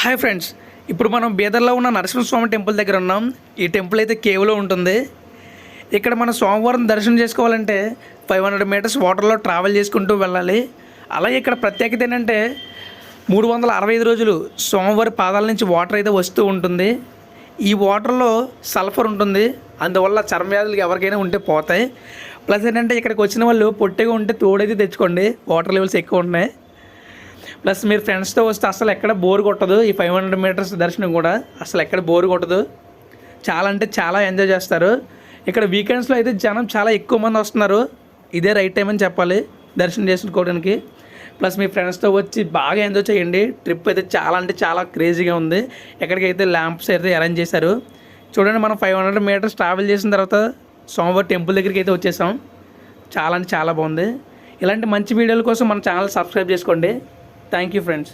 Hi friends, ఇప్పుడు మనం బీదర్లో ఉన్న నరసింహస్వామి టెంపుల్ దగ్గర ఉన్నాం. ఈ టెంపుల్ అయితే కేవ్లో ఉంటుంది. ఇక్కడ మనం సోమవారం దర్శనం చేసుకోవాలంటే 500 మీటర్స్ వాటర్లో ట్రావెల్ చేసుకుంటూ వెళ్ళాలి. అలాగే ఇక్కడ ప్రత్యేకత ఏంటంటే 365 రోజులు సోమవారి పాదాల నుంచి వాటర్ అయితే వస్తూ ఉంటుంది. ఈ వాటర్లో సల్ఫర్ ఉంటుంది, అందువల్ల చర్మ వ్యాధులు ఎవరికైనా ఉంటే పోతాయి. ప్లస్ ఏంటంటే ఇక్కడికి వచ్చిన వాళ్ళు పొట్టిగా ఉంటే తోడైతే తెచ్చుకోండి, వాటర్ లెవెల్స్ ఎక్కువ ఉన్నాయి. ప్లస్ మీరు ఫ్రెండ్స్తో వస్తే అసలు ఎక్కడ బోర్ కొట్టదు. ఈ 500 మీటర్స్ దర్శనం కూడా అసలు ఎక్కడ బోర్ కొట్టదు. చాలా అంటే చాలా ఎంజాయ్ చేస్తారు. ఇక్కడ వీకెండ్స్లో అయితే జనం చాలా ఎక్కువ మంది వస్తున్నారు. ఇదే రైట్ టైం అని చెప్పాలి దర్శనం చేసుకోవడానికి. ప్లస్ మీ ఫ్రెండ్స్తో వచ్చి బాగా ఎంజాయ్ చేయండి. ట్రిప్ అయితే చాలా అంటే చాలా క్రేజీగా ఉంది. ఎక్కడికైతే ల్యాంప్స్ అయితే అరేంజ్ చేశారు చూడండి. మనం 500 మీటర్స్ ట్రావెల్ చేసిన తర్వాత సోమవారం టెంపుల్ దగ్గరికి అయితే వచ్చేసాం. చాలా అంటే చాలా బాగుంది. ఇలాంటి మంచి వీడియోల కోసం మన ఛానల్ సబ్స్క్రైబ్ చేసుకోండి. Thank you friends.